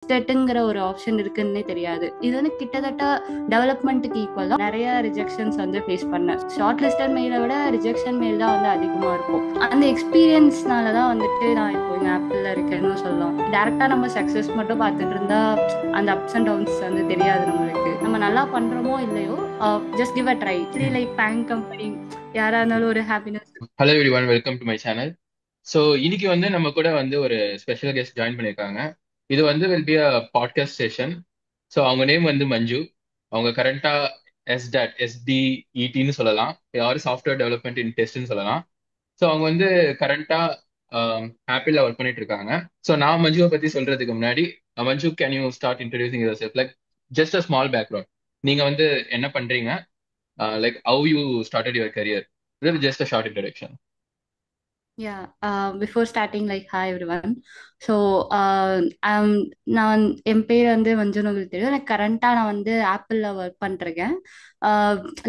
ஸ்டெட்டுங்கிற ஒரு ஆப்ஷன் இருக்குன்னே தெரியாது. இது வந்து கிட்டத்தட்ட டெவலப்மெண்ட்டுக்கு ஈக்குவல் தான். நிறைய ரிஜெக்ஷன்ஸ் வந்து ஃபேஸ் பண்ணேன். ஷார்ட் லிஸ்டட் மெயிலை விட ரிஜெக்ஷன் மெயில் தான் வந்து அதிகமாக இருக்கும். அந்த எக்ஸ்பீரியன்ஸ்னால தான் வந்துட்டு நான் இப்போ இங்கே ஆப்பிளில் இருக்கேன்னு சொல்லலாம். டேரெக்டாக நம்ம சக்ஸஸ் மட்டும் பார்த்துட்டு இருந்தா அந்த அப்ஸ் அண்ட் டவுன்ஸ் வந்து தெரியாது நம்மளுக்கு. நம்ம நல்லா பண்ணுறோமோ இல்லையோ, just give a try. Like bank company யாராக இருந்தாலும் ஒரு happiness. Hello everyone, welcome to my channel. So இன்னைக்கு வந்து நம்ம கூட வந்து ஒரு ஸ்பெஷல் கெஸ்ட் ஜாயின் பண்ணியிருக்காங்க. இது வந்து will be a podcast session. So அவங்க நேம் வந்து மஞ்சு. அவங்க கரண்டா எஸ்டிஇடின்னு சொல்லலாம், யாரும் சாஃப்ட்வேர் டெவலப்மெண்ட் இன் டெஸ்ட்னு சொல்லலாம். ஸோ அவங்க வந்து கரண்டா ஆப்பிளில் ஒர்க் பண்ணிட்டு இருக்காங்க. ஸோ நான் மஞ்சுவை பற்றி சொல்றதுக்கு முன்னாடி, Manju, can you start introducing yourself, like just a small background. நீங்க வந்து என்ன பண்றீங்க, like how you started your career, just a short introduction. Before starting like hi everyone. So நான் என் பேர் வந்து மஞ்சுன்னு உங்களுக்கு தெரியும். எனக்கு கரண்ட்டாக நான் வந்து ஆப்பிளில் ஒர்க் பண்ணிருக்கேன்.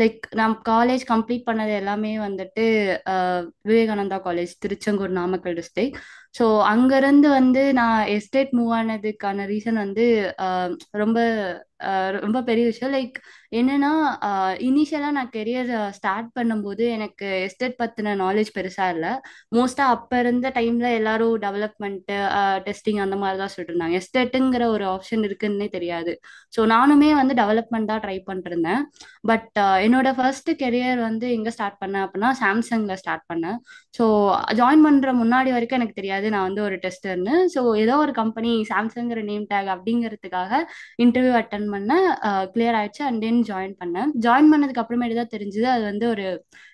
லைக் நான் காலேஜ் கம்ப்ளீட் பண்ணது எல்லாமே வந்துட்டு Vivekananda college, Tiruchengode, Namakkal district. So அங்கேருந்து வந்து நான் எஸ்டேட் மூவ் ஆனதுக்கான ரீசன் வந்து ஆஹ் ரொம்ப ரொம்ப பெரிய விஷயம். லைக் என்னன்னா, இனிஷியலாக நான் கெரியர் ஸ்டார்ட் பண்ணும்போது எனக்கு எஸ்டேட் பற்றின நாலேஜ் பெருசாக இல்லை. மோஸ்ட்டாக அப்போ இருந்த டைமில் எல்லாரும் டெவலப்மெண்ட்டு, டெஸ்டிங் அந்த மாதிரி தான் சொல்லிட்டு இருந்தாங்க. எஸ்டேட்டுங்கிற ஒரு ஆப்ஷன் இருக்குன்னே தெரியாது. ஸோ நானுமே வந்து டெவலப்மெண்ட் தான் ட்ரை பண்ணிருந்தேன். பட் என்னோட ஃபர்ஸ்ட் கெரியர் வந்து எங்கே ஸ்டார்ட் பண்ணேன் அப்படின்னா சாம்சங்கில் ஸ்டார்ட் பண்ணேன். ஸோ ஜாயின் பண்ணுற முன்னாடி வரைக்கும் எனக்கு தெரியாது நான் வந்து ஒரு டெஸ்டர்னு. ஸோ ஏதோ ஒரு கம்பெனி சாம்சங்கிற நேம் டேக் அப்படிங்கிறதுக்காக இன்டர்வியூ அட்டன் பண்ணேன். கிளியர் ஆயிடுச்சு அண்ட் தென் ஜாயின் பண்ணேன். ஜாயின் பண்ணதுக்கு அப்புறமேட்டு தான் தெரிஞ்சுது அது வந்து ஒரு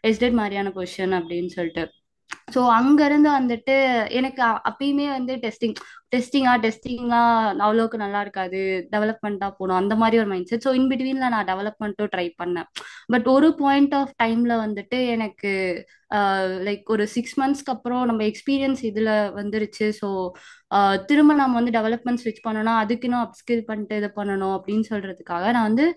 எஸ்டேட் மாதிரியான பொசிஷன் அப்படின்னு சொல்லிட்டு. ஸோ அங்கேருந்து வந்துட்டு எனக்கு அப்பயுமே வந்து டெஸ்டிங்கா அவ்வளோக்கு நல்லா இருக்காது, டெவலப்மெண்ட்டாக போகணும் அந்த மாதிரி ஒரு மைண்ட் செட். ஸோ இன்பிட்வீனில் நான் டெவலப்மெண்ட்டும் ட்ரை பண்ணேன். பட் ஒரு பாயிண்ட் ஆஃப் டைமில் வந்துட்டு எனக்கு லைக் ஒரு 6 மந்த்ஸ்க்கு அப்புறம் நம்ம எக்ஸ்பீரியன்ஸ் இதில் வந்துருச்சு. ஸோ திரும்ப நம்ம வந்து டெவலப்மெண்ட் ஸ்விட்ச் பண்ணோம்னா அதுக்கு இன்னும் அப்ஸ்கில் பண்ணிட்டு இது பண்ணணும் அப்படின்னு சொல்கிறதுக்காக நான் வந்து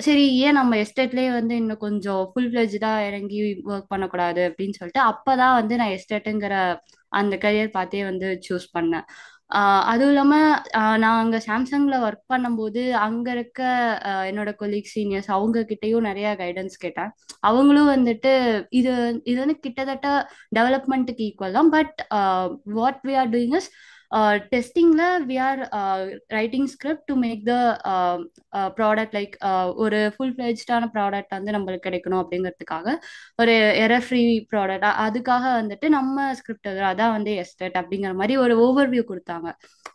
சரி ஏன் நம்ம எஸ்டேட்லேயே வந்து இன்னும் கொஞ்சம் ஃபுல் ஃப்ளெஜ்டாக இறங்கி ஒர்க் பண்ணக்கூடாது அப்படின்னு சொல்லிட்டு அப்பதான் வந்து நான் எஸ்டேட்டுங்கிற அந்த கரியர் பார்த்தே வந்து சூஸ் பண்ணேன். அதுவும் இல்லாமல் நான் அங்கே சாம்சங்கில் ஒர்க் பண்ணும்போது அங்கே இருக்க என்னோட கொலீக் சீனியர்ஸ் அவங்க கிட்டேயும் நிறைய கைடன்ஸ் கேட்டேன். அவங்களும் வந்துட்டு இது இது வந்து கிட்டத்தட்ட டெவலப்மெண்ட்டுக்கு ஈக்குவல் தான். But what we are doing is டெஸ்டிங்ல we are writing script to make the product like ஒரு ஃபுல் ஃபிளெஜ்டான ப்ராடக்ட் வந்து நம்மளுக்கு கிடைக்கணும் அப்படிங்கிறதுக்காக ஒரு எரர் ஃப்ரீ ப்ராடக்ட் அதுக்காக வந்துட்டு நம்ம ஸ்கிரிப்ட் அதான் வந்து எஸ்டேட் அப்படிங்கிற மாதிரி ஒரு ஓவர்வியூ கொடுத்தாங்க.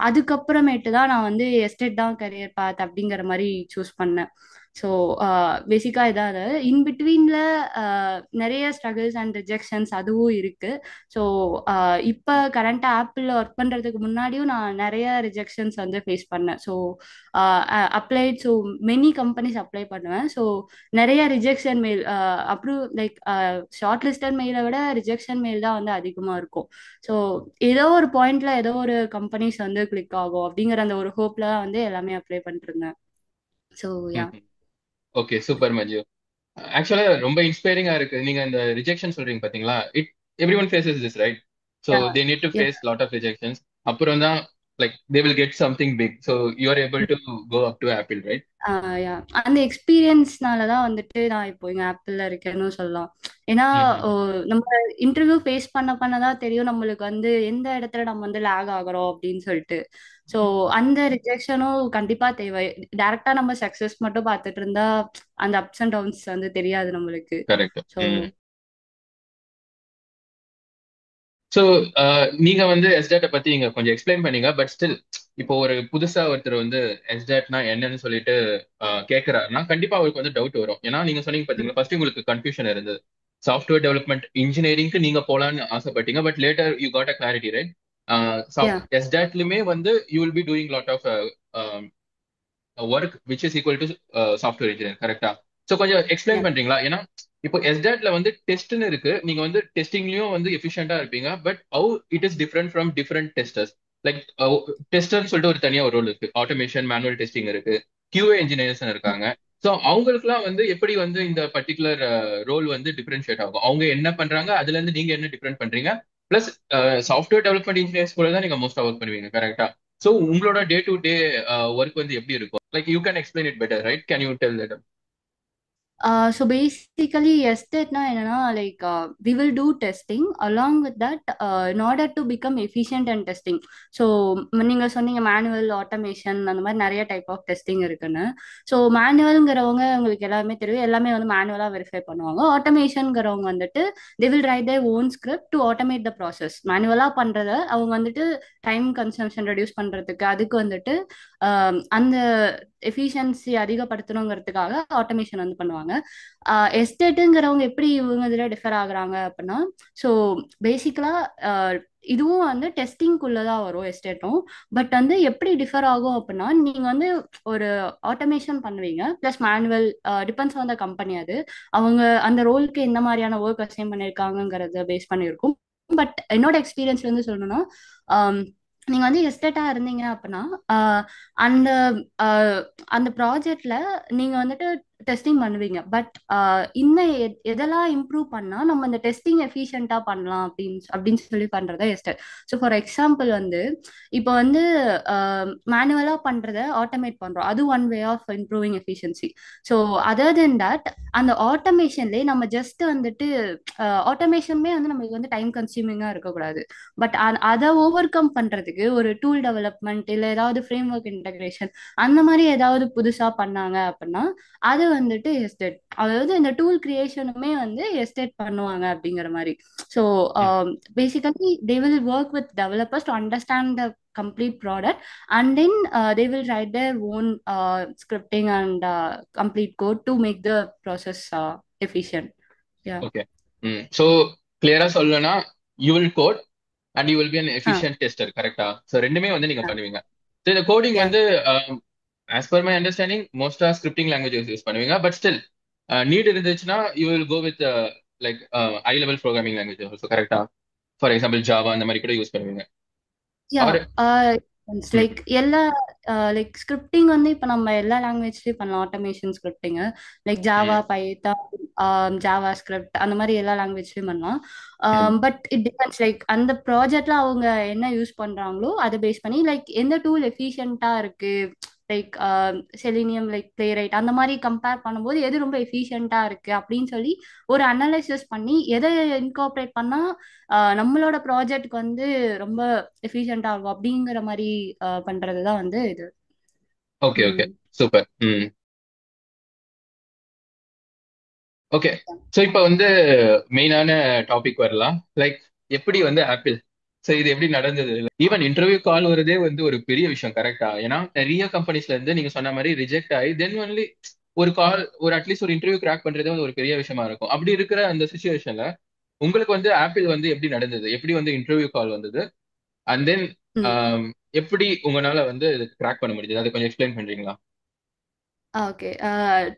அதுக்கப்புறமேட்டு தான் நான் வந்து எஸ்டேட் தான் கரியர் பாத் அப்படிங்கிற மாதிரி சூஸ் பண்ணேன். ஸோ பேசிக்காக இதான். அதாவது இன் பிட்வீனில் நிறைய ஸ்ட்ரகிள்ஸ் அண்ட் ரிஜெக்ஷன்ஸ் அதுவும் இருக்கு. ஸோ இப்போ கரண்டாக ஆப்பிளில் ஒர்க் பண்ணுறதுக்கு முன்னாடியும் நான் நிறைய ரிஜெக்ஷன்ஸ் வந்து ஃபேஸ் பண்ணேன். So applied so many companies apply பண்ணுவேன். ஸோ நிறைய rejection mail approve like shortlisted மெயிலை விட ரிஜெக்ஷன் மெயில் தான் வந்து அதிகமாக இருக்கும். ஸோ ஏதோ ஒரு பாயிண்ட்ல ஏதோ ஒரு கம்பெனிஸ் வந்து கிளிக் ஆகும் அப்படிங்கிற அந்த ஒரு ஹோப்ல தான் வந்து எல்லாமே அப்ளை பண்ணிட்டு இருந்தேன். So yeah. Okay, super Manju. ஆக்சுவலா ரொம்ப இன்ஸ்பைரிங்கா இருக்கு. நீங்க இந்த ரிஜெக்ஷன் சொல்றீங்க பாத்தீங்களா, every one faces this, right? So they need to face lot of rejections. அப்புறம் தான் like they will get something big. So you are able to go up to Apple, right? அந்த எக்ஸ்பீரியன்ஸ்னால தான் வந்துட்டு நான் இப்போ இங்க ஆப்பிள்ல இருக்கேன்னு சொல்லலாம். ஏன்னா நம்ம இன்டர்வியூ ஃபேஸ் பண்ணதான் தெரியும் நம்மளுக்கு வந்து எந்த இடத்துல நம்ம வந்து லேக் ஆகுறோம் அப்படின்னு சொல்லிட்டு. ஸோ அந்த ரிஜெக்ஷனும் கண்டிப்பா தேவை. டைரக்டா நம்ம சக்சஸ் மட்டும் பார்த்துட்டு இருந்தா அந்த அப்ஸ் அண்ட் டவுன்ஸ் வந்து தெரியாது நம்மளுக்கு. கரெக்ட். ஸோ ஸோ நீங்க வந்து எஸ்டேட்டை பத்தி நீங்க கொஞ்சம் எக்ஸ்பிளைன் பண்ணீங்க. பட் ஸ்டில், இப்போ ஒரு புதுசா ஒருத்தர் வந்து எஸ்டேட்னா என்னன்னு சொல்லிட்டு கேட்கிறாருன்னா கண்டிப்பா அவருக்கு வந்து டவுட் வரும். ஏன்னா நீங்க சொன்னீங்க பாத்தீங்களா, ஃபர்ஸ்ட் உங்களுக்கு கன்ஃபியூஷன் இருந்தது. சாஃப்ட்வேர் டெவலப்மெண்ட் இன்ஜினியரிங்க்கு நீங்க போலான்னு ஆசைப்பட்டீங்க, but later you got a clarity, right? Ya எஸ்டேட்லுமே வந்து you will be doing lot of work which is equal to software engineer, கரெக்டா? ஸோ கொஞ்சம் எக்ஸ்பிளைன் யா பண்றீங்களா? ஏன்னா இப்போ எஸ்டாட்ல வந்து டெஸ்ட்னு இருக்கு, நீங்க வந்து டெஸ்டிங்லயும் வந்து எஃபிஷியன்டா இருப்பீங்க. But how it is different from different testers. Like டெஸ்டர்னு சொல்லிட்டு ஒரு தனியா ஒரு ரோல் இருக்கு, ஆட்டோமேஷன், மேனுவல் டெஸ்டிங் இருக்கு, QA இன்ஜினியர்ஸ் இருக்காங்க. ஸோ அவங்களுக்குலாம் வந்து எப்படி வந்து இந்த பர்டிகுலர் ரோல் வந்து டிஃபரன்ஷியேட் ஆகும்? அவங்க என்ன பண்றாங்க, அதுல இருந்து நீங்க என்ன டிஃபரெண்ட் பண்றீங்க? பிளஸ் சாஃப்ட்வேர் டெவலப்மெண்ட் இன்ஜினியர்ஸ் கூட தான் நீங்க மோஸ்டா ஒர்க் பண்ணுவீங்க, கரெக்டா? ஸோ உங்களோட டே டு டே ஒர்க் வந்து எப்படி இருக்கும்? Like you can explain it better, right? Can you tell that? So basically எஸ்டேட்னா என்னன்னா like we will do testing along with that in order to become efficient and testing. So நீங்கள் சொன்னீங்க manual automation அந்த மாதிரி நிறைய type of testing இருக்குன்னு. So மேனுவல்ங்கிறவங்க உங்களுக்கு எல்லாமே தெரியும், எல்லாமே வந்து மேனுவலாக வெரிஃபை பண்ணுவாங்க. ஆட்டோமேஷன்ங்கிறவங்க வந்துட்டு they will right their own script to automate the process. மேனுவலாக பண்ணுறத அவங்க வந்துட்டு டைம் கன்சம்ஷன் ரெடியூஸ் பண்ணுறதுக்கு அதுக்கு வந்துட்டு அந்த எஃபிஷியன்சி அதிகப்படுத்தணுங்கிறதுக்காக ஆட்டோமேஷன் வந்து பண்ணுவாங்க. எஸ்டேட்டுங்கிறவங்க எப்படி இவங்க இதில் டிஃபர் ஆகுறாங்க அப்படின்னா, ஸோ பேசிக்கலா இதுவும் வந்து டெஸ்டிங்குள்ளதான் வரும் எஸ்டேட்டும். பட் வந்து எப்படி டிஃபர் ஆகும் அப்படின்னா, நீங்க வந்து ஒரு ஆட்டோமேஷன் பண்ணுவீங்க plus manual, depends on the company. அது அவங்க அந்த ரோலுக்கு எந்த மாதிரியான ஒர்க் அசைன் பண்ணியிருக்காங்கிறத பேஸ் பண்ணியிருக்கும். பட் என்னோட எக்ஸ்பீரியன்ஸ்ல இருந்து சொல்லணும்னா, நீங்க வந்து எஸ்டேட்டா இருந்தீங்க அப்படின்னா அந்த அந்த ப்ராஜெக்ட்ல நீங்க வந்துட்டு டெஸ்டிங் பண்ணுவீங்க. பட் இன்னும் எதெல்லாம் இம்ப்ரூவ் பண்ணா நம்ம இந்த டெஸ்டிங் எஃபிஷியண்டா பண்ணலாம் அப்படின்னு சொல்லி பண்றதா எஸ்டேட். ஸோ ஃபார் எக்ஸாம்பிள் வந்து இப்போ வந்து மேனுவலா பண்றத ஆட்டோமேட் பண்றோம், அது one way of improving efficiency. So other than that அந்த ஆட்டோமேஷன்லேயே நம்ம ஜஸ்ட் வந்துட்டு ஆட்டோமேஷனுமே வந்து நம்மளுக்கு வந்து டைம் கன்சியூமிங்கா இருக்கக்கூடாது. பட் அதை ஓவர் கம் பண்றதுக்கு ஒரு டூல் டெவலப்மெண்ட் இல்லை ஏதாவது ஃப்ரேம் ஒர்க் இன்டகிரேஷன் அந்த மாதிரி ஏதாவது புதுசா பண்ணாங்க அப்படின்னா அது வந்துட்டு எஸ்டேட். அதாவது இந்த டூல் கிரியேஷனுமே வந்து எஸ்டேட் பண்ணுவாங்க அப்படிங்கிற மாதிரி. So basically they will work with developers to understand the complete product, and then they will write their own scripting and complete code to make the process efficient. Yeah. Okay. So கிளியரா சொல்லணும்னா you will code and you will be an uh, efficient tester, கரெக்டா? So ரெண்டுமே வந்து நீங்க பண்ணுவீங்க. So இந்த coding yeah. வந்து as per my understanding மோஸ்டா ஸ்கிரிப்டிங் லாங்குவேஜஸ் யூஸ் பண்ணுவீங்க. பட் ஸ்டில் நீட் இருந்துச்சுன்னா you will go with like high level programming language, கரெக்டா? ஃபார் எக்ஸாம்பிள் ஜாவா அந்த மாதிரி கூட யூஸ் பண்ணுவீங்க. Yeah. ஆர் லைக் எல்லா லைக் ஸ்கிரிப்டிங் வந்து இப்போ நம்ம எல்லா லாங்குவேஜ்லயும் பண்ணலாம். Automation scripting like Java, Python, Java script அந்த மாதிரி எல்லா லாங்குவேஜ்லயும் பண்ணலாம். பட் இட் டிபெண்ட்ஸ் லைக் அந்த ப்ராஜெக்ட்ல அவங்க என்ன யூஸ் பண்றாங்களோ அதை பேஸ் பண்ணி லைக் எந்த டூல் எஃபிஷியண்டா இருக்கு. Like selenium, like play right அந்த மாதிரி கம்பேர் பண்ணும்போது எது ரொம்ப எஃபிஷியண்டா இருக்கு அப்படின்னு சொல்லி ஒரு அனலைசிஸ் பண்ணி எதை இன்கார்பரேட் பண்ணா நம்மளோட ப்ராஜெக்ட்க்கு வந்து ரொம்ப எஃபிஷியண்டா ஆகும் அப்படிங்கிற மாதிரி பண்றதுதான் வந்து இது. Okay okay, super. Okay. So இப்போ வந்து மெயினான டாபிக் வரலாம். லைக் எப்படி வந்து ஆப்பிள், ஸோ இது எப்படி நடந்தது? ஈவன் இன்டர்வியூ கால் வரதே வந்து ஒரு பெரிய விஷயம், கரெக்டா? ஏன்னா நிறைய கம்பெனிஸ்ல இருந்து நீங்க சொன்ன மாதிரி ரிஜெக்ட் ஆகி தென் ஒன்லி ஒரு கால், ஒரு அட்லீஸ்ட் ஒரு இன்டர்வியூ கிராக் பண்றதே வந்து ஒரு பெரிய விஷயமா இருக்கும். அப்படி இருக்கிற அந்த சுச்சுவேஷன்ல உங்களுக்கு வந்து ஆப்பிள் வந்து எப்படி நடந்தது? எப்படி வந்து இன்டர்வியூ கால் வந்தது? அண்ட் தென் எப்படி உங்களால வந்து கிராக் பண்ண முடிஞ்சது? அதை கொஞ்சம் எக்ஸ்பிளைன் பண்றீங்களா? ஓகே.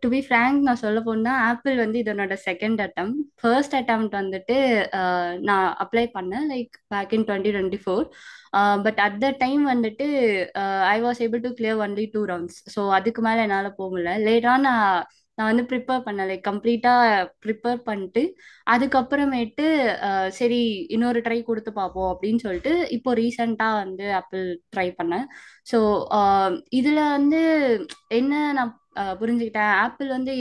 டு பி ஃப்ரேங்க் நான் சொல்ல போனா ஆப்பிள் வந்து இதனோட செகண்ட் அட்டம். ஃபர்ஸ்ட் அட்டம் வந்துட்டு நான் அப்ளை பண்ணேன் like back in 2024. But at the time வந்துட்டு I was able to clear only 2 rounds. So அதுக்கு மேலே என்னால் போக முடியல. லேட்டாக நான் வந்து ப்ரிப்பேர் பண்ணேன், லைக் கம்ப்ளீட்டாக ப்ரிப்பேர் பண்ணிட்டு அதுக்கப்புறமேட்டு சரி இன்னொரு ட்ரை கொடுத்து பார்ப்போம் அப்படின்னு சொல்லிட்டு இப்போ ரீசெண்டாக வந்து ஆப்பிள் ட்ரை பண்ணேன். ஸோ இதில் வந்து என்ன நான் புரிஞ்சுக்கிட்டேன், ஆப்பிள் வந்து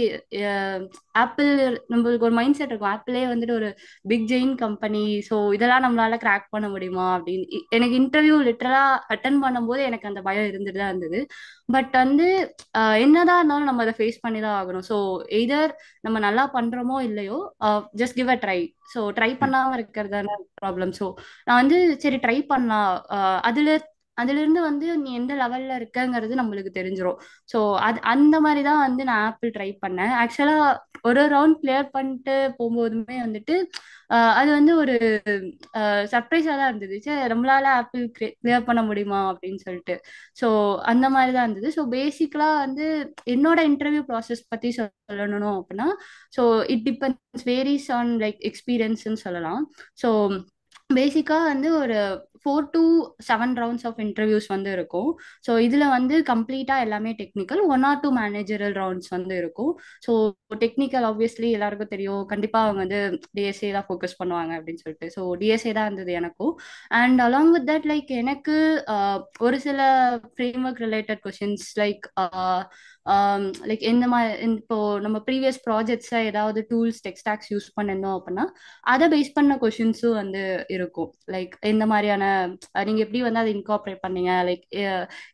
ஆப்பிள் நம்மளுக்கு ஒரு மைண்ட் செட் இருக்கும், ஆப்பிளே வந்துட்டு ஒரு பிக் ஜெயின் கம்பெனி, ஸோ இதெல்லாம் நம்மளால கிராக் பண்ண முடியுமா அப்படின்னு. எனக்கு இன்டர்வியூ லிட்டரலா அட்டன் பண்ணும்போது எனக்கு அந்த பயம் இருந்துட்டு தான் இருந்தது. பட் வந்து என்னதான் இருந்தாலும் நம்ம அதை ஃபேஸ் பண்ணி தான் ஆகணும். ஸோ எய்தர் நம்ம நல்லா பண்றோமோ இல்லையோ, just give a try. So try பண்ணாம இருக்கிறது தானே ப்ராப்ளம். ஸோ நான் வந்து சரி ட்ரை பண்ணலாம். அதுல இருந்து வந்து நீ எந்த லெவல்ல இருக்கங்கிறது நம்மளுக்கு தெரிஞ்சிரும். ஸோ அந்த மாதிரி தான் வந்து நான் ஆப்பிள் ட்ரை பண்ணேன். ஆக்சுவலா ஒரு ரவுண்ட் கிளியர் பண்ணிட்டு போகும்போதுமே வந்துட்டு அது வந்து ஒரு சர்ப்ரைஸா தான் இருந்தது. சரி நம்மளால ஆப்பிள் கிளியர் பண்ண முடியுமா அப்படின்னு சொல்லிட்டு. ஸோ அந்த மாதிரி தான் இருந்தது. ஸோ பேசிக்கலா வந்து என்னோட இன்டர்வியூ ப்ராசஸ் பத்தி சொல்லணும் அப்படின்னா, so it depends varies on like எக்ஸ்பீரியன்ஸ்ன்னு சொல்லலாம். ஸோ பேசிக்கா வந்து ஒரு 4 to 7 rounds ஆஃப் இன்டர்வியூஸ் வந்து இருக்கும். ஸோ இதில் வந்து கம்ப்ளீட்டாக எல்லாமே டெக்னிக்கல், 1 or 2 மேனேஜரல் ரவுண்ட்ஸ் வந்து இருக்கும். ஸோ டெக்னிக்கல் ஆப்வியஸ்லி எல்லாருக்கும் தெரியும், கண்டிப்பாக அவங்க வந்து டிஎஸ்ஏ தான் ஃபோக்கஸ் பண்ணுவாங்க அப்படின்னு சொல்லிட்டு. ஸோ டிஎஸ்ஏ தான் இருந்தது எனக்கும். And along with that like எனக்கு ஒரு சில frame work related questions like like இந்த மாதிரி இப்போ நம்ம ப்ரீவியஸ் ப்ராஜெக்ட்ஸில் ஏதாவது டூல்ஸ் டெக்ஸ்டாக்ஸ் யூஸ் பண்ணிருந்தோம் அப்படின்னா அதை பேஸ் பண்ண கொஷின்ஸும் வந்து இருக்கும். லைக் இந்த மாதிரியான நீங்க எப்படி வந்து அதை இன்கார்பரேட் பண்ணீங்க, லைக்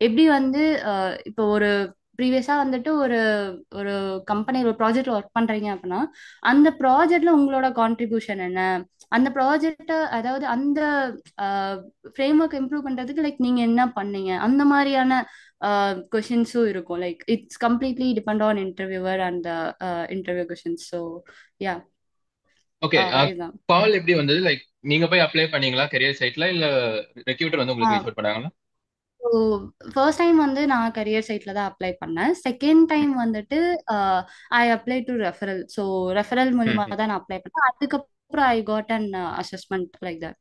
எப்படி வந்து இப்போ ஒரு ப்ரீவியஸாக வந்துட்டு ஒரு ஒரு கம்பெனி ஒரு ப்ராஜெக்ட்ல ஒர்க் பண்றீங்க அப்படின்னா அந்த ப்ராஜெக்ட்ல உங்களோட கான்ட்ரிபியூஷன் என்ன, அந்த ப்ராஜெக்டை அதாவது அந்த ஃப்ரேம் ஒர்க் இம்ப்ரூவ் பண்றதுக்கு லைக் நீங்க என்ன பண்ணீங்க, அந்த மாதிரியான கொஷின்ஸும் இருக்கும். Like it's completely depend on interviewer and interview questions. So yeah okay. இதுதான். கால் எப்படி வந்தது? லைக் நீங்க போய் அப்ளை பண்ணீங்களா கரியர் சைட்ல, இல்ல ரெக்ரூட்டர் வந்து உங்களுக்கு ரீச் அவுட் பண்ணாங்களா? ஸோ ஃபர்ஸ்ட் டைம் வந்து நான் கரியர் சைட்ல தான் அப்ளை பண்ணேன். செகண்ட் டைம் வந்துட்டு I apply to referral. So referral மூலியமா ம். தான் நான் அப்ளை பண்ணேன். அதுக்கப்புறம் I got an assessment like that.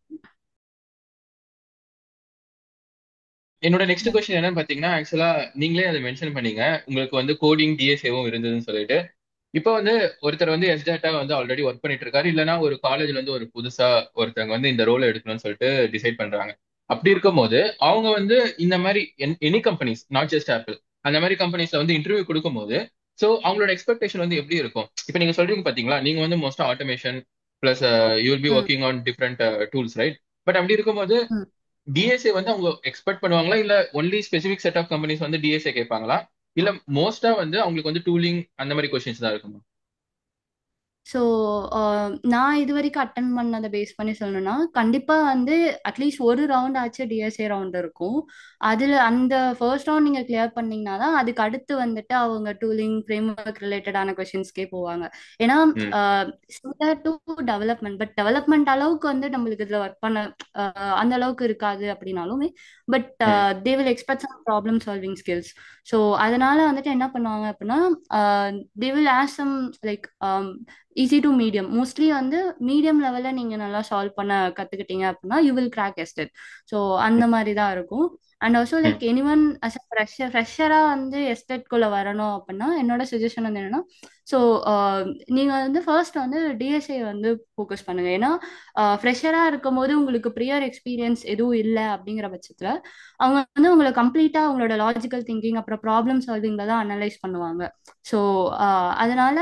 என்னோட நெக்ஸ்ட் கொஸ்டின் என்னன்னு பாத்தீங்கன்னா, ஆக்சுவலா நீங்களே அதை மென்ஷன் பண்ணீங்க, உங்களுக்கு வந்து கோடிங் டிஎஸ்ஏவும் இருந்ததுன்னு சொல்லிட்டு. இப்போ வந்து ஒருத்தர் வந்து எஸ்டேட்டா வந்து ஆல்ரெடி ஒர்க் பண்ணிட்டு இருக்காரு, இல்லைன்னா ஒரு காலேஜ்ல வந்து ஒரு புதுசா ஒருத்தவங்க வந்து இந்த ரோலை எடுக்கணும்னு சொல்லிட்டு டிசைட் பண்றாங்க. அப்படி இருக்கும்போது அவங்க வந்து இந்த மாதிரி any companies, not just apple, அந்த மாதிரி கம்பெனிஸ்ல வந்து இன்டர்வியூ கொடுக்கும்போது ஸோ அவங்களோட எக்ஸ்பெக்டேஷன் வந்து எப்படி இருக்கும்? இப்போ நீங்க சொல்றீங்க பாத்தீங்களா, நீங்க வந்து மோஸ்டா automation plus you will be ம் working on different tools, right? But அப்படி இருக்கும்போது ம் டிஎஸ்ஏ வந்து அவங்க எக்ஸ்பெக்ட் பண்ணுவாங்களா, இல்ல only specific set of companies வந்து டிஎஸ்ஏ கேட்பாங்களா, இல்ல மோஸ்டா வந்து அவங்களுக்கு வந்து டூலிங் அந்த மாதிரி கொஸ்டின்ஸ் தான் இருக்குமா? ஸோ நான் இது வரைக்கும் அட்டன் பண்ணதை பேஸ் பண்ணி சொல்லணும்னா கண்டிப்பாக வந்து அட்லீஸ்ட் ஒரு ரவுண்ட் ஆச்சு டிஎஸ்ஏ ரவுண்ட் இருக்கும். அதில் அந்த ஃபர்ஸ்ட் ரவுண்ட் நீங்கள் கிளியர் பண்ணீங்கன்னா தான் அதுக்கு அடுத்து வந்துட்டு அவங்க டூலிங் ஃப்ரேம் ஒர்க் ரிலேட்டடான கொஷின்ஸ்க்கே போவாங்க. ஏன்னா ம். Similar to development, but development அளவுக்கு வந்து நம்மளுக்கு இதில் ஒர்க் பண்ண அந்த அளவுக்கு இருக்காது அப்படின்னாலுமே, but hmm. They will expect some problem solving skills. So அதனால வந்துட்டு என்ன பண்ணுவாங்க அப்படின்னா they will as some like easy to medium. Mostly வந்து மீடியம் லெவலில் நீங்கள் நல்லா சால்வ் பண்ண கற்றுக்கிட்டீங்க அப்படின்னா you will crack SDET. So அந்த மாதிரி தான் இருக்கும். And also hmm. Like anyone as a ஃப்ரெஷராக வந்து எஸ்டெட்குள்ளே வரணும் அப்படின்னா என்னோட சஜஷன் வந்து என்னன்னா, ஸோ நீங்கள் வந்து ஃபர்ஸ்ட் வந்து டிஎஸ்ஏ வந்து ஃபோக்கஸ் பண்ணுங்க. ஏன்னா ஃப்ரெஷராக இருக்கும் போது உங்களுக்கு ப்ரியர் எக்ஸ்பீரியன்ஸ் எதுவும் இல்லை அப்படிங்கிற பட்சத்தில் அவங்க வந்து உங்களை கம்ப்ளீட்டாக உங்களோட லாஜிக்கல் திங்கிங் அப்புறம் ப்ராப்ளம் சால்விங்கில் தான் அனலைஸ் பண்ணுவாங்க. ஸோ அதனால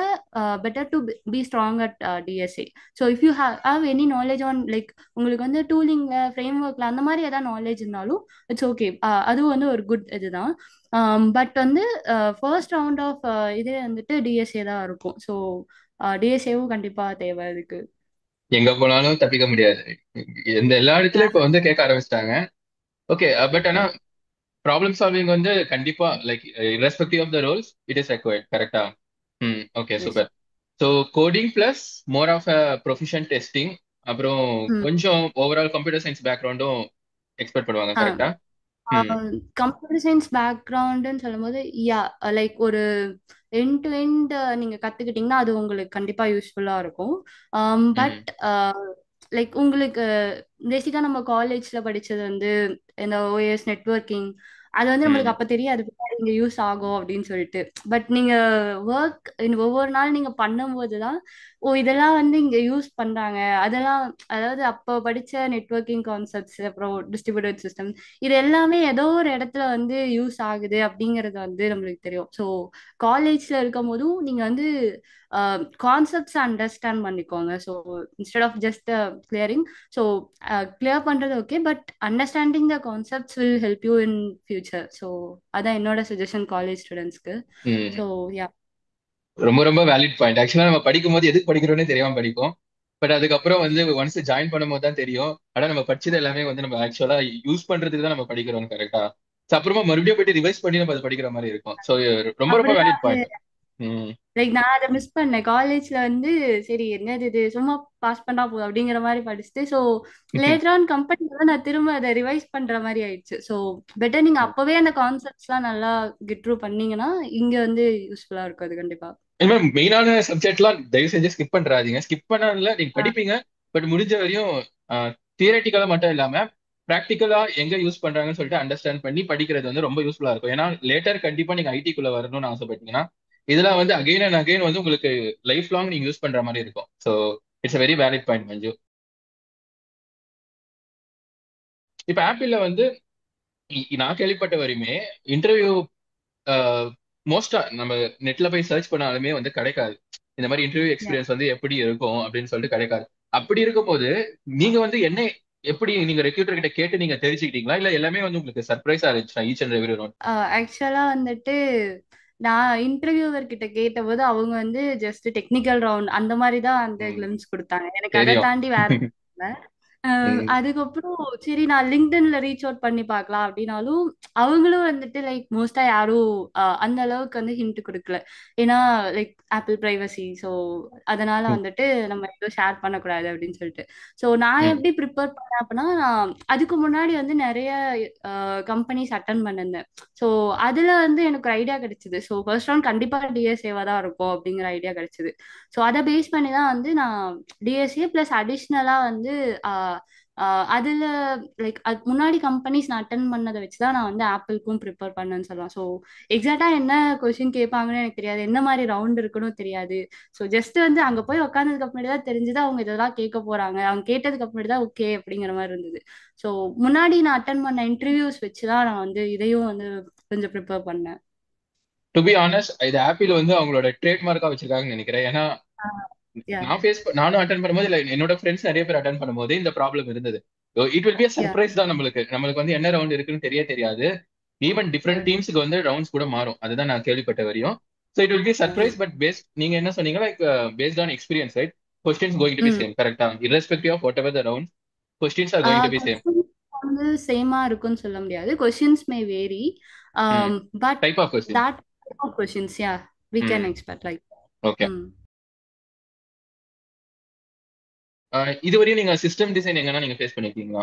better to be strong at DSA. So if you have any knowledge on like உங்களுக்கு வந்து டூலிங்ல ஃப்ரேம் ஒர்க்ல அந்த மாதிரி ஏதாவது நாலேஜ் இருந்தாலும் இட்ஸ் ஓகே. அதுவும் வந்து ஒரு குட் இதுதான். பட் வந்து ஃபர்ஸ்ட் ரவுண்ட் ஆஃப் இதே வந்துட்டு டிஎஸ்ஏ தான் இருக்கும். ஸோ டிஎஸ்ஏவும் கண்டிப்பா தேவை இதுக்கு. எங்க போனாலும் தப்பிக்க முடியாது. எந்த எல்லா இடத்துலயும் இப்ப வந்து கேட்க ஆரம்பிச்சிட்டாங்க. ஓகே. பட் ஆனா ப்ராப்ளம் சால்விங் வந்து கண்டிப்பா like irrespective of the roles it is required, கரெக்டா? Hmm. Okay, yes. Super. So coding plus more of a profession testing, அப்புறம் கொஞ்சம் ஓவரால் கம்ப்யூட்டர் சயின்ஸ் பேக்ரவுண்டும் எக்ஸ்பெக்ட் பண்ணுவாங்க, கரெக்டா? ம். கம்ப்யூட்டர் சயின்ஸ் பேக்ரவுண்டுன்னு சொல்லும்போது யா லைக் ஒரு எண்ட் டு எண்ட் நீங்க கத்துக்கிட்டீங்கன்னா அது உங்களுக்கு கண்டிப்பா யூஸ்ஃபுல்லா இருக்கும். ம். பட் லைக் உங்களுக்கு பேசிக்கா நம்ம காலேஜ்ல படிச்சது வந்து இந்த ஓஎஸ் நெட்வொர்க்கிங் அது வந்து நம்மளுக்கு ம். அப்ப தெரியாது பின்னாடி இங்க யூஸ் ஆகும் அப்படின்னு சொல்லிட்டு. பட் நீங்க ஒர்க் ஒவ்வொரு நாள் நீங்க பண்ணும்போது தான் ஓ இதெல்லாம் வந்து இங்க யூஸ் பண்றாங்க அதெல்லாம். அதாவது அப்போ படிச்ச நெட்வொர்க்கிங் கான்செப்ட்ஸ் அப்புறம் டிஸ்ட்ரிபியூட்டட் சிஸ்டம் இது எல்லாமே ஏதோ ஒரு இடத்துல வந்து யூஸ் ஆகுது அப்படிங்கிறது வந்து நம்மளுக்கு தெரியும். ஸோ காலேஜ்ல இருக்கும் போதும் நீங்க வந்து கான்செப்ட்ஸ் அண்டர்ஸ்டாண்ட் பண்ணிக்கோங்க. So instead of just clearing, so clear பண்றது okay, but understanding the concepts will help you in future. So அதான் என்னோட சஜஷன் காலேஜ் ஸ்டூடெண்ட்ஸ்க்கு. ம். So ya. ரொம்ப ரொம்ப வேலிட் பாயிண்ட். ஆக்சுவலா நம்ம படிக்கும் போது எதுக்கு படிக்கிறோம்னே தெரியாம படிப்போம். பட் அதுக்கப்புறம் வந்து ஒன்ஸ் ஜாயின் பண்ணும்போது தான் தெரியும், ஆனா நம்ம படிச்சது எல்லாமே வந்து நம்ம ஆக்சுவலா யூஸ் பண்றதுக்கு தான் நம்ம படிக்கிறோம், கரெக்டா? அப்புறமா மறுபடியும் போயிட்டு ரிவைஸ் பண்ணி நம்ம அதை படிக்கிற மாதிரி இருக்கும். ஸோ ரொம்ப ரொம்ப அப்படிதான் வேலிட் பாயிண்ட். ம். லைக் நான் அதை மிஸ் பண்ணேன் காலேஜ்ல வந்து. சரி என்னது இது சும்மா பாஸ் பண்ணா போதும் அப்படிங்கிற மாதிரி படிச்சுட்டு ஸோ லேட்டர் ஆன் கம்பெனில நான் திரும்ப அதை ரிவைஸ் பண்ற மாதிரி ஆயிடுச்சு. ஸோ பெட்டர் நீங்க அப்பவே அந்த கான்செப்ட்ஸ்லாம் நல்லா கெட் த்ரூ பண்ணீங்கன்னா இங்க வந்து யூஸ்ஃபுல்லா இருக்கும் அது கண்டிப்பா. இனிமே மெயினான சப்ஜெக்ட்லாம் தயவு செஞ்சு ஸ்கிப் பண்றாதீங்க. ஸ்கிப் பண்ணாதல நீங்க படிப்பீங்க, பட் முடிஞ்ச வரையும் தியரட்டிக்கலா மட்டும் இல்லாம ப்ராக்டிக்கலா எங்க யூஸ் பண்றாங்கன்னு சொல்லிட்டு அண்டர்ஸ்டாண்ட் பண்ணி படிக்கிறது வந்து ரொம்ப யூஸ்ஃபுல்லா இருக்கும். ஏன்னா லேட்டர் கண்டிப்பா நீங்க ஐடிக்குள்ள வரணும்னு ஆசைப்பட்டீங்கன்னா இதெல்லாம் வந்து அகைன் அண்ட் அகைன் வந்து உங்களுக்கு லைஃப் லாங் நீங்க யூஸ் பண்ற மாதிரி இருக்கும். So it's a very valid point Manju. இப்ப ஆப்பிள்ல வந்து நான் கேள்விப்பட்ட வரையுமே இன்டர்வியூ மோஸ்டா நம்ம நெட்ல போய் சர்ச் பண்ணாலுமே வந்து கிடைக்காது. இந்த மாதிரி இன்டர்வியூ Yeah. எக்ஸ்பீரியன்ஸ் வந்து எப்படி இருக்கும் அப்படின்னு சொல்லிட்டு கிடைக்காது. அப்படி இருக்கும் போது நீங்க வந்து என்ன எப்படி நீங்க ரெக்ரூட்டர் கிட்ட கேட்டு நீங்க தெரிஞ்சுக்கிட்டீங்களா இல்ல எல்லாமே வந்து உங்களுக்கு சர்ப்ரைஸா இருந்துச்சா ஈச் அண்ட் எவ்ரி ஒன்? ஆக்சுவலா வந்துட்டு நான் இன்டர்வியூவர் கிட்ட கேட்டபோது அவங்க வந்து ஜஸ்ட் டெக்னிக்கல் ரவுண்ட் அந்த மாதிரி தான் அந்த கிளிம்ஸ் கொடுத்தாங்க. எனக்கு அதை தெரியும். தாண்டி வேற இல்ல. ம், அதுக்கப்புறம் சரி நான் லிங்க்டின்ல ரீச் அவுட் பண்ணி பார்க்கலாம் அப்படின்னாலும் அவங்களும் வந்துட்டு லைக் மோஸ்டா யாரும் அந்த அளவுக்கு வந்து ஹிண்ட் கொடுக்கல. ஏன்னா லைக் ஆப்பிள் பிரைவசி, ஸோ அதனால ம், வந்துட்டு நம்ம எதுவும் ஷேர் பண்ணக்கூடாது அப்படின்னு சொல்லிட்டு. ஸோ நான் ம், எப்படி ப்ரிப்பேர் பண்ணேன் அப்படின்னா, நான் அதுக்கு முன்னாடி வந்து நிறைய கம்பெனிஸ் அட்டன் பண்ணிருந்தேன். ஸோ அதுல வந்து எனக்கு ஒரு ஐடியா கிடைச்சது. ஸோ ஃபர்ஸ்ட் ரவுண்ட் கண்டிப்பா டிஎஸ்ஏவா தான் இருக்கும் அப்படிங்கிற ஐடியா கிடைச்சது. ஸோ அதை பேஸ் பண்ணி தான் வந்து நான் டிஎஸ்ஏ பிளஸ் அடிஷ்னலா வந்து ஆஹ் அதுல லைக் அது முன்னாடி கம்பெனிஸ் நான் அட்டன் பண்ணதை வச்சுதான் நான் வந்து ஆப்பிள்க்கும் ப்ரிப்பேர் பண்ணேன்னு சொல்லலாம். ஸோ எக்ஸாக்டா என்ன கொஸ்டின் கேட்பாங்கன்னு எனக்கு தெரியாது, என்ன மாதிரி ரவுண்ட் இருக்குன்னு தெரியாது. ஸோ ஜஸ்ட் வந்து அங்க போய் உட்காந்ததுக்கு அப்புறமேட்டு தான் தெரிஞ்சது அவங்க இதெல்லாம் கேட்க போறாங்க. அவங்க கேட்டதுக்கு அப்புறமேட்டு தான் ஓகே அப்படிங்கிற மாதிரி இருந்தது. ஸோ முன்னாடி நான் அட்டன் பண்ண இன்டர்வியூஸ் வச்சுதான் நான் வந்து இதையும் வந்து கொஞ்சம் ப்ரிப்பேர் பண்ணேன். டு பி ஆனஸ்ட் இது ஆப்பிள் வந்து அவங்களோட ட்ரேட்மார்க்கா வச்சிருக்காங்கன்னு நினைக்கிறேன். ஏன்னா யா நானும் அட்டன் பண்ணும்போது இல்ல என்னோட ஃப்ரெண்ட்ஸ் நிறைய பேர் அட்டன் பண்ணும்போது இந்த ப்ராப்ளம் இருந்தது. It will be a yeah surprise தான் நம்மளுக்கு வந்து என்ன ரவுண்ட் இருக்குன்னு தெரியாது. ஈவன் டிஃப்ரெண்ட் டீம்ஸுக்கு வந்து ரவுண்ட்ஸ் கூட மாறும். அதுதான் நான் கேள்விப்பட்ட வரையும். So it will be surprise but based நீங்க என்ன சொன்னீங்க like based on experience right. Questions going to be hmm same கரெக்டா irrespective of whatever the round questions are going to be same. Questions வந்து சேமா இருக்கும்னு சொல்ல முடியாது. Questions may vary, but type of question. that type of questions, yeah, we can expect like. Okay. Hmm இதுவரையும் நீங்க system design எங்கன்னா நீங்க face பண்ணிருக்கீங்களா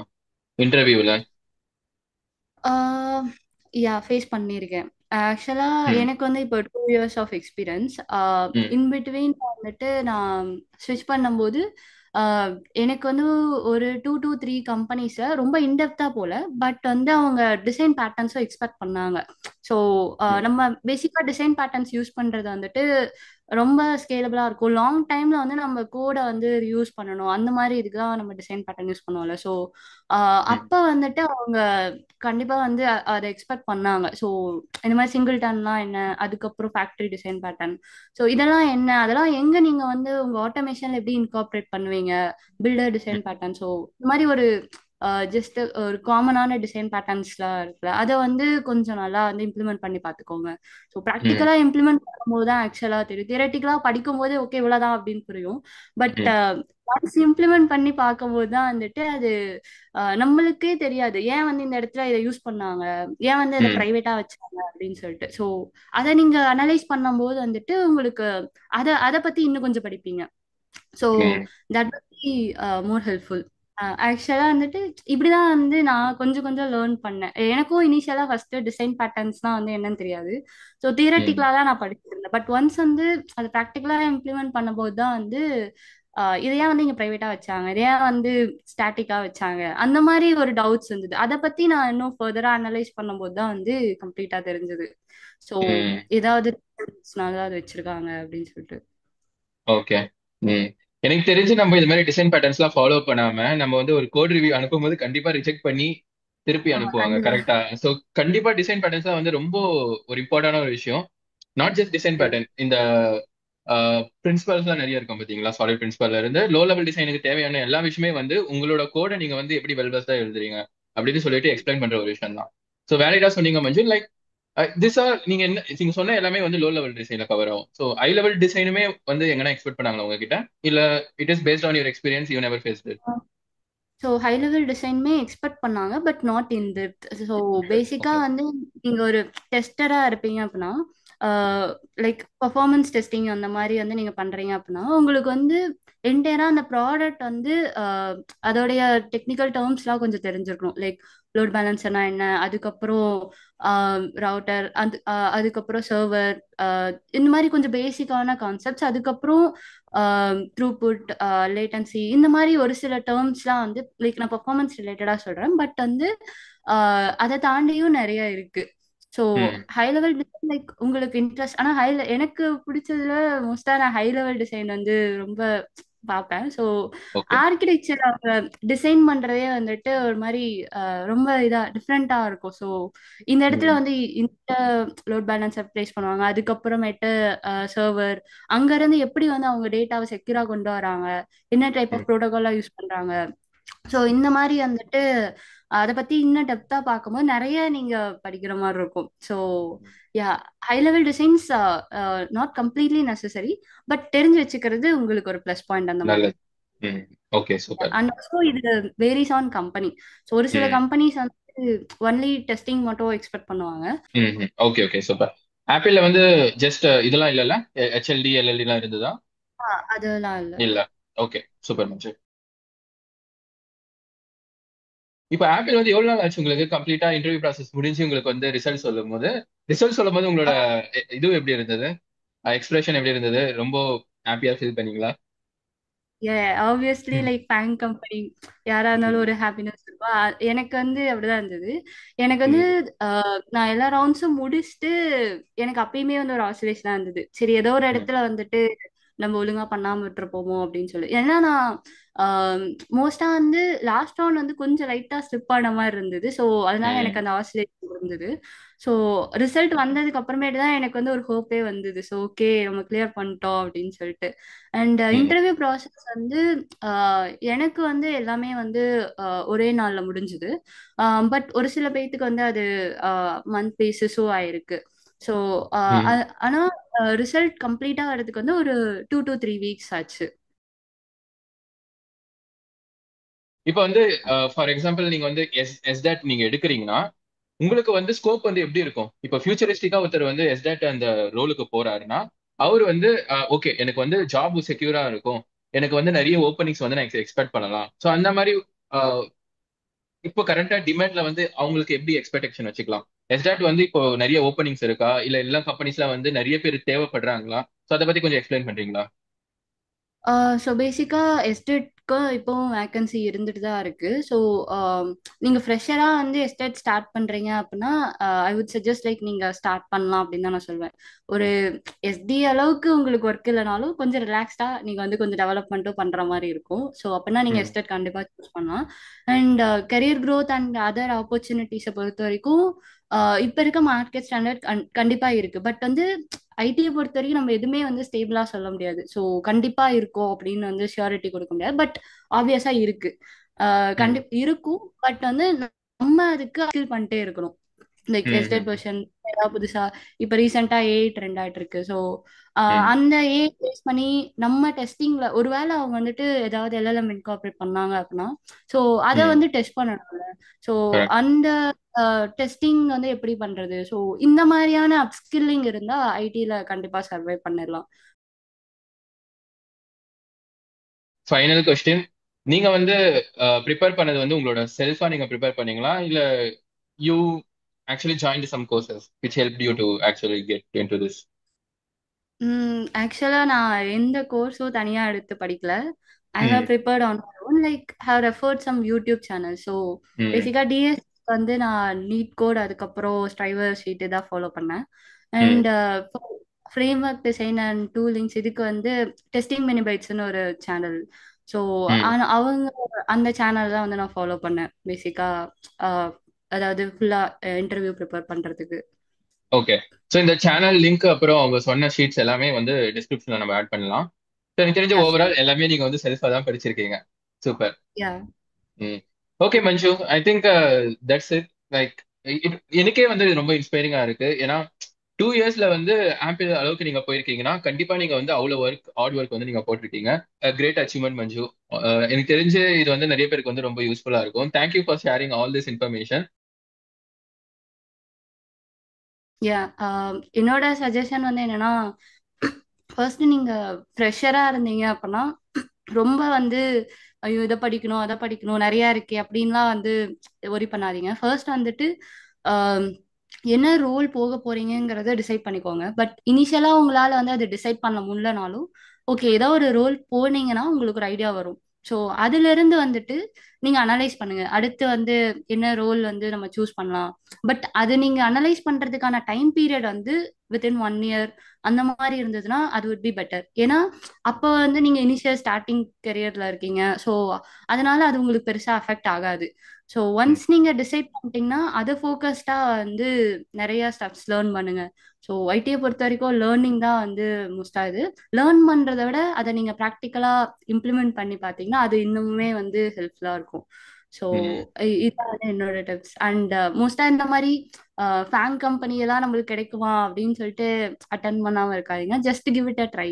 இன்டர்வியூல? யா ஃபேஸ் பண்ணியிருக்கேன். ஆக்சுவலா ம், எனக்கு வந்து இப்போ 2 இயர்ஸ் ஆஃப் எக்ஸ்பீரியன்ஸ். ம், இன் பிட்வீன் வந்துட்டு நான் ஸ்விட்ச் பண்ணும்போது ஆஹ் எனக்கு வந்து ஒரு 2 to 3 கம்பெனிஸை ரொம்ப இன்டெப்தா போல, பட் வந்து அவங்க டிசைன் பேட்டர்ன்ஸும் எக்ஸ்பெக்ட் பண்ணாங்க. ஸோ ம், நம்ம பேசிக்கா டிசைன் பேட்டர்ன்ஸ் யூஸ் பண்றது வந்துட்டு ரொம்ப ஸ்கேலபிளா இருக்கும். லாங் டைம்ல வந்து நம்ம கோடை வந்து யூஸ் பண்ணணும், அந்த மாதிரி இதுதான் நம்ம டிசைன் பேட்டர்ன் யூஸ் பண்ணுவோம்ல. ஸோ ம், அப்ப வந்துட்டு அவங்க கண்டிப்பா வந்து அதை எக்ஸ்பெக்ட் பண்ணாங்க. ஸோ இந்த மாதிரி சிங்கிள் டன்லாம் என்ன, அதுக்கப்புறம் ஃபேக்டரி டிசைன் பேட்டர்ன், ஸோ இதெல்லாம் என்ன, அதெல்லாம் எங்க நீங்க வந்து உங்க ஆட்டோமேஷன்ல எப்படி இன்கார்பரேட் பண்ணுவீங்க, பில்டர் ம், டிசைன் பேட்டர்ன். ஸோ இந்த மாதிரி ஒரு ஜஸ்ட் ஒரு காமனான டிசைன் பேட்டர்ன்ஸ்லாம் இருக்குல்ல, அதை வந்து கொஞ்சம் நல்லா வந்து இம்ப்ளிமெண்ட் பண்ணி பார்த்துக்கோங்க. ஸோ ம், ப்ராக்டிக்கலா இம்ப்ளிமெண்ட் பண்ணும்போது தான் ஆக்சுவலா தெரியும். தியரட்டிக்கலா படிக்கும் போது ஓகே இவ்வளவுதான் அப்படின்னு புரியும். பட் ம், ஒன்ஸ் இம்ப்ளிமெண்ட் பண்ணி பார்க்கும்போது தான் வந்துட்டு அது நம்மளுக்கே தெரியாது ஏன் வந்து இந்த இடத்துல இதை யூஸ் பண்ணாங்க, ஏன் வந்து இதை ம், பிரைவேட்டா வச்சாங்க அப்படின்னு சொல்லிட்டு. ஸோ அதை நீங்க அனலைஸ் பண்ணும்போது வந்துட்டு உங்களுக்கு அதை பத்தி இன்னும் கொஞ்சம் படிப்பீங்க. ஸோ ம், that will be more helpful. ஆக்சுவலா வந்துட்டு இப்படிதான் வந்து நான் கொஞ்சம் கொஞ்சம் லேர்ன் பண்ணேன். எனக்கும் இனிஷியலா ஃபர்ஸ்ட் டிசைன் பேட்டர்ன்ஸ்லாம் வந்து என்னன்னு தெரியாது. ஸோ ம், தியரட்டிக்கலா தான் நான் படிச்சிருந்தேன். பட் ஒன்ஸ் வந்து அதை ப்ராக்டிக்கலா இம்ப்ளிமெண்ட் பண்ணும்போது தான் வந்து இதை ஏன் வந்து இங்க பிரைவேட்டா வச்சாங்க, இதை ஏன் வந்து ஸ்டாட்டிக்கா வச்சாங்க, அந்த மாதிரி ஒரு டவுட்ஸ் இருந்தது. அதை பத்தி நான் இன்னும் ஃபர்தரா அனலைஸ் பண்ணும்போது தான் வந்து கம்ப்ளீட்டா தெரிஞ்சது. ஸோ ம். ஏதாவது நல்லா அது வச்சிருக்காங்க அப்படின்னு சொல்லிட்டு. ஓகே. ம். எனக்கு தெரிஞ்சு நம்ம இது மாதிரி டிசைன் பேட்டர்ன்ஸ்லாம் ஃபாலோ பண்ணாம நம்ம வந்து ஒரு கோட் ரிவ்யூ அனுப்பும்போது கண்டிப்பா ரிஜெக்ட் பண்ணி திருப்பி ஆமா அனுப்புவாங்க கண்டிப்பா. கரெக்டா? ஸோ கண்டிப்பா டிசைன் பேட்டர்ன்ஸ்லாம் வந்து ரொம்ப ஒரு இம்பார்ட்டன்டான ஒரு விஷயம். நாட் ஜஸ்ட் டிசைன் பேட்டர்ன், இந்த பிரின்சிபல்ஸ்லாம் நிறைய இருக்கும் பாத்தீங்களா? சாலிட் பிரின்சிபல்ல இருந்து லோ லெவல் டிசைனுக்கு தேவையான எல்லா விஷயமே வந்து உங்களோட கோடை நீங்க வந்து எப்படி வெல்வெஸ்டா எழுதுறீங்க அப்படின்னு சொல்லிட்டு எக்ஸ்பிளைன் பண்ற ஒரு விஷயம் தான். ஸோ வேலிடா சொன்னீங்க மஞ்சு. லைக் திஸ் ஆர் நீங்க என்ன நீங்க சொன்ன எல்லாமே வந்து லோ லெவல் டிசைன்ல கவர் ஆகும். ஸோ ஹை லெவல் டிசைனுமே வந்து எங்கன்னா எக்ஸ்பெக்ட் பண்ணாங்களா உங்ககிட்ட இல்ல it is based on your experience you never faced it? So high level டிசைனுமே எக்ஸ்பெக்ட் பண்ணாங்க, but not in depth. So பேசிக்கா ஓகே. வந்து நீங்க ஒரு டெஸ்டரா இருப்பீங்க அப்படின்னா, லைக் பர்ஃபார்மன்ஸ் டெஸ்டிங் அந்த மாதிரி வந்து நீங்க பண்றீங்க அப்படின்னா, உங்களுக்கு வந்து என்டையரா அந்த ப்ராடக்ட் வந்து அதோடைய டெக்னிக்கல் டேர்ம்ஸ்லாம் கொஞ்சம் தெரிஞ்சிருக்கணும். லைக் லோட் பேலன்சர்னா என்ன, அதுக்கப்புறம் ரவுட்டர் அதுக்கப்புறம் சர்வர், இந்த மாதிரி கொஞ்சம் பேசிக்கான கான்செப்ட்ஸ். அதுக்கப்புறம் த்ரூபுட், லேட்டன்சி, இந்த மாதிரி ஒரு சில டேர்ம்ஸ்லாம் வந்து லைக் நான் பர்ஃபார்மன்ஸ் ரிலேட்டடாக சொல்கிறேன். பட் வந்து அதை தாண்டியும் நிறைய இருக்கு. ஸோ ம். ஹை லெவல் டிசைன் லைக் உங்களுக்கு இன்ட்ரெஸ்ட், ஆனால் எனக்கு பிடிச்சதுல மோஸ்ட்டாக நான் ஹை லெவல் டிசைன் வந்து ரொம்ப பார்ப்பேன். So okay. ஆர்கிடெக்சர் அவங்க டிசைன் பண்றதே வந்துட்டு ஒரு மாதிரி ரொம்ப இதா டிஃப்ரெண்டா இருக்கும். ஸோ இந்த இடத்துல ம். வந்து இந்த லோட் பேலன்ஸர் ப்ளேஸ் பண்ணுவாங்க. அதுக்கப்புறமேட்டு சர்வர், அங்க இருந்து எப்படி வந்து அவங்க டேட்டாவை செக்யூரா கொண்டு வராங்க, என்ன டைப் ம். ஆஃப் ப்ரோட்டோகாலா யூஸ் பண்றாங்க. ஸோ இந்த மாதிரி வந்துட்டு அதை பத்தி இன்னும் டெப்தா பார்க்கும்போது நிறைய நீங்க படிக்கிற மாதிரி இருக்கும். So yeah, high level designs not completely necessary, but தெரிஞ்சு வச்சுக்கிறது உங்களுக்கு ஒரு ப்ளஸ் பாயிண்ட் அந்த மாதிரி. நல்லது. ம். Okay, super. அண்ட் ஆல்சோ இது வேரிஸ் ஆன் கம்பெனி. ஸோ ஒரு சில ம். கம்பெனிஸ் வந்து ஒன்லி டெஸ்டிங் மட்டும் எக்ஸ்பெக்ட் பண்ணுவாங்க. ம். Okay, okay, super. ஆப்பிள்ல வந்து ஜஸ்ட் இதெல்லாம் இல்லல்ல, ஹெச்எல்டி எல்எல்டி எல்லாம் இருந்ததா? அதெல்லாம் இல்ல. இல்ல. ஓகே, சூப்பர் மச்சு. இப்போ ஆப்பிள் வந்து எவ்வளவு நாள் ஆச்சு உங்களுக்கு கம்ப்ளீட்டா இன்டர்வியூ ப்ராசஸ் முடிஞ்சு உங்களுக்கு வந்து ரிசல்ட் சொல்லும் போது உங்களோட இது எப்படி இருந்தது? எக்ஸ்பிரஷன் எப்படி இருந்தது? ரொம்ப ஹாப்பியா ஃபீல் பண்ணீங்களா? ஆப்வியஸ்லி ம். லைக் பேங்க் கம்பெனி யாரா இருந்தாலும் ம். ஒரு ஹாப்பினஸ் இருக்கும். எனக்கு வந்து அப்படிதான் இருந்தது. எனக்கு வந்து ம். நான் எல்லா ரவுண்ட்ஸும் முடிச்சுட்டு எனக்கு அப்பயுமே வந்து ஒரு ஆசிலேஷனா இருந்தது. சரி, ஏதோ ஒரு ம். இடத்துல வந்துட்டு நம்ம ஒழுங்கா பண்ணாம விட்டுருப்போமோ அப்படின்னு சொல்லி. ஏன்னா நான் மோஸ்டா வந்து லாஸ்ட் ரவுண்ட் வந்து கொஞ்சம் லைட்டா ஸ்லிப் ஆன மாதிரி இருந்தது. ஸோ அதனால எனக்கு ம். அந்த ஆசிலேஷன் இருந்தது. ஸோ ரிசல்ட் வந்ததுக்கு அப்புறமேட்டு தான் எனக்கு வந்து ஒரு ஹோப்பே வந்தது. ஸோ ஓகே, நம்ம கிளியர் பண்ணிட்டோம் அப்படின்னு சொல்லிட்டு. அண்ட் ம். இன்டர்வியூ ப்ராசஸ் வந்து எனக்கு வந்து எல்லாமே வந்து ஒரே நாள்ல முடிஞ்சுது. பட் ஒரு சில பேத்துக்கு வந்து அது மந்த் பேசிஸும் ஆயிருக்கு. ஸோ ம். ஆனா ரிசல்ட் கம்ப்ளீட்டா வரதுக்கு வந்து ஒரு 2 to 3 வீக்ஸ் ஆச்சு. இப்போ வந்து ஃபார் எக்ஸாம்பிள் நீங்க வந்து எஸ்டாட் நீங்க எடுக்கிறீங்கன்னா உங்களுக்கு வந்து ஸ்கோப் வந்து எப்படி இருக்கும்? இப்போ ஃபியூச்சரிஸ்டிக்கா ஒருத்தர் வந்து எஸ்டாட் அந்த ரோலுக்கு போறாருன்னா அவர் வந்து ஓகே எனக்கு வந்து ஜாப் செக்யூரா இருக்கும், எனக்கு வந்து நிறைய ஓப்பனிங்ஸ் வந்து நான் எக்ஸ்பெக்ட் பண்ணலாம். ஸோ அந்த மாதிரி இப்போ கரண்டா டிமாண்ட்ல வந்து அவங்களுக்கு எப்படி எக்ஸ்பெக்டேஷன் வச்சுக்கலாம்? எஸ்டாட் வந்து இப்போ நிறைய ஓப்பனிங்ஸ் இருக்கா, இல்ல எல்லா கம்பெனிஸ்ல வந்து நிறைய பேர் தேவைப்படுறாங்களா? ஸோ அதை பத்தி கொஞ்சம் எக்ஸ்பிளைன் பண்றீங்களா? ஸோ பேசிக்காக எஸ்டேட்க்கு இப்போவும் வேக்கன்சி இருந்துட்டு தான் இருக்கு. ஸோ நீங்கள் ஃப்ரெஷராக வந்து எஸ்டேட் ஸ்டார்ட் பண்ணுறீங்க அப்படின்னா ஐ வுட் சஜஸ்ட் லைக் நீங்கள் ஸ்டார்ட் பண்ணலாம் அப்படின்னு தான் நான் சொல்வேன். ஒரு எஸ்டி அளவுக்கு உங்களுக்கு ஒர்க் இல்லைனாலும் கொஞ்சம் ரிலாக்ஸ்டாக நீங்கள் வந்து கொஞ்சம் டெவலப்மெண்ட்டும் பண்ணுற மாதிரி இருக்கும். ஸோ அப்படின்னா நீங்கள் ம். எஸ்டேட் கண்டிப்பாக சூஸ் பண்ணலாம். And career growth and other ஆப்பர்ச்சுனிட்டிஸை பொறுத்த வரைக்கும் இப்போ இருக்க மார்க்கெட் ஸ்டாண்டர்ட் கண்டிப்பாக இருக்கு. பட் வந்து ஐடியை பொறுத்த வரைக்கும் நம்ம எதுவுமே வந்து ஸ்டேபிளா சொல்ல முடியாது. ஸோ கண்டிப்பா இருக்கும் அப்படின்னு வந்து ஷியூரிட்டி கொடுக்க முடியாது. பட் ஆப்வியஸா இருக்கு. ம். இருக்கும். பட் வந்து நம்ம அதுக்கு ஸ்கில் பண்ணிட்டே இருக்கணும். லைக் எஸ்டேட் ம். வெர்ஷன் ஏதாவது புதுசா இப்ப ரீசெண்டா ஏஐ ட்ரெண்ட் ஆயிட்டு இருக்கு. ஸோ ம். அந்த ஏஐ பேஸ் பண்ணி நம்ம டெஸ்டிங்ல ஒருவேளை அவங்க வந்துட்டு ஏதாவது எல்எல்எம் இன்கார்பரேட் பண்ணாங்க அப்படின்னா ஸோ அதை ம். வந்து டெஸ்ட் பண்ணணும்ல. So correct. அந்த டெஸ்டிங் வந்து எப்படி பண்றது? ஸோ இந்த மாதிரியான அப்ஸ்கில்லிங் இருந்தா ஐடில கண்டிப்பா சர்வை பண்ணிடலாம். Final question. நீங்க வந்து ப்ரிப்பேர் பண்ணது வந்து உங்களோட செல்ஃபா நீங்க ப்ரிப்பேர் பண்ணீங்களா, இல்ல you actually joined some courses which help you to actually get into this? ஆக்சுவலா நான் எந்த கோர்ஸும் தனியா எடுத்து படிக்கல. I have hmm. Prepared on my own, like have referred some YouTube channel. So hmm. பேசிக்கா டிஎஸ் வந்து நான் நீட் கோட் அதுக்கப்புறம் ஸ்ட்ரைவர் ஷீட் தான் ஃபாலோ பண்ணேன். ம். And framework design and toolings இதுக்கு வந்து டெஸ்டிங் மினிபைட்ஸ்னு ஒரு சேனல். ஸோ ம். அவங்க அந்த சேனல் தான் வந்து நான் ஃபாலோ பண்ணேன் பேசிக்கா. அதாவது ஃபுல்லா இன்டர்வியூ ப்ரிப்பேர் பண்றதுக்கு. ஓகே. ஸோ இந்த சேனல் லிங்க் அப்புறம் அவங்க சொன்ன ஷீட்ஸ் எல்லாமே வந்து டிஸ்கிரிப்ஷன்ல நம்ம ஆட் பண்ணலாம். ஸோ எனக்கு தெரிஞ்ச யா ஷூர். ஓவரால் எல்லாமே நீங்க வந்து செல்ஃபா தான் படிச்சிருக்கீங்க. சூப்பர். யா. ம். Okay Manju, I think that's it. Like எனக்கே வந்து இது ரொம்ப இன்ஸ்பைரிங்கா இருக்கு. ஏன்னா 2 இயர்ஸ்ல வந்து ஆப்பிள் அளவுக்கு நீங்க போயிருக்கீங்கன்னா கண்டிப்பா நீங்க வந்து அவ்வளவு ஹார்ட் ஒர்க் வந்து நீங்க போட்டிருக்கீங்க. கிரேட் அச்சீவ்மெண்ட் மஞ்சு. எனக்கு தெரிஞ்சு இது வந்து நிறைய பேருக்கு வந்து ரொம்ப யூஸ்ஃபுல்லா இருக்கும். Thank you for sharing all this information. Ya, என்னோட சஜஷன் வந்து என்னன்னா, ஃபர்ஸ்ட் நீங்க ஃப்ரெஷரா இருந்தீங்க அப்படின்னா ரொம்ப வந்து ஐயோ இதை படிக்கணும் அதை படிக்கணும் நிறைய இருக்கே அப்படின்லாம் வந்து ஒரி பண்ணாதீங்க. ஃபர்ஸ்ட் வந்துட்டு என்ன ரோல் போக போறீங்கங்கிறத டிசைட் பண்ணிக்கோங்க. பட் இனிஷியலா உங்களால வந்து அதை டிசைட் பண்ண முடியலனாலும் ஓகே, ஏதோ ஒரு ரோல் போனீங்கன்னா உங்களுக்கு ஒரு ஐடியா வரும். ஸோ அதுல இருந்து வந்துட்டு நீங்க அனலைஸ் பண்ணுங்க. அடுத்து வந்து என்ன ரோல் வந்து நம்ம சூஸ் பண்ணலாம். பட் அது நீங்க அனலைஸ் பண்றதுக்கான டைம் பீரியட் வந்து வித்தின் 1 இயர் அந்த மாதிரி இருந்ததுன்னா அது would பி பெட்டர். ஏன்னா அப்போ வந்து நீங்க இனிஷியல் ஸ்டார்டிங் கெரியர்ல இருக்கீங்க. ஸோ அதனால அது உங்களுக்கு பெருசா அஃபெக்ட் ஆகாது. ஸோ ம். ஒன்ஸ் நீங்க டிசைட் பண்ணிட்டீங்கன்னா அதை ஃபோக்கஸ்டா வந்து நிறைய ஸ்டெப்ஸ் லேர்ன் பண்ணுங்க. ஸோ ஐடியை பொறுத்த வரைக்கும் லேர்னிங் தான் வந்து மோஸ்டா இது. லேர்ன் பண்றதை விட அதை நீங்க ப்ராக்டிக்கலா இம்ப்ளிமெண்ட் பண்ணி பார்த்தீங்கன்னா அது இன்னுமே வந்து ஹெல்ப்ஃபுல்லா இருக்கும். ஸோ ம். இதுதான் வந்து என்னோட டிப்ஸ். அண்ட் மோஸ்டா இந்த மாதிரி ஃபேங் கம்பெனி எல்லாம் நம்மளுக்கு கிடைக்குமா அப்படின்னு சொல்லிட்டு அட்டன் பண்ணாம இருக்காதீங்க. Just give it a try.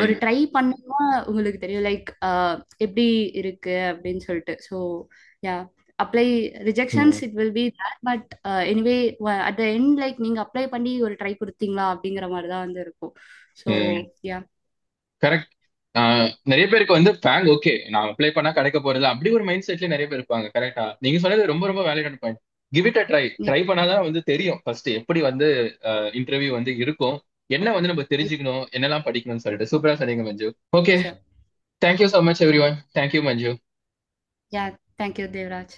ஒரு ம். ட்ரை பண்ணா உங்களுக்கு தெரியும் லைக் எப்படி இருக்கு அப்படின்னு சொல்லிட்டு. So yeah, apply. Rejections hmm. It will be there, but anyway at the end like நீங்க அப்ளை பண்ணி ஒரு ட்ரை கொடுத்தீங்களா அப்படிங்கிற மாதிரி தான் வந்து இருக்கும். ஸோ ம். யா. கரெக்ட். நிறைய பேருக்கு வந்து ஃபேங் ஓகே நான் அப்ளை பண்ணா கிடைக்க போறது அப்படி ஒரு மைண்ட் செட்ல நிறைய பேர் இருப்பாங்க. கரெக்டா நீங்க சொன்னது ரொம்ப ரொம்ப வேலிடான point. Give it a try. Try பண்ணாதான் வந்து தெரியும் ஃபர்ஸ்ட் எப்படி வந்து இன்டர்வியூ வந்து இருக்கும், என்ன வந்து நம்ம தெரிஞ்சுக்கணும், என்னெல்லாம் படிக்கணும்னு சொல்லிட்டு சூப்பரா சொன்னீங்க Manju. Okay, sure. Thank you so much everyone. Thank you Manju. Ya, thank you Devaraj.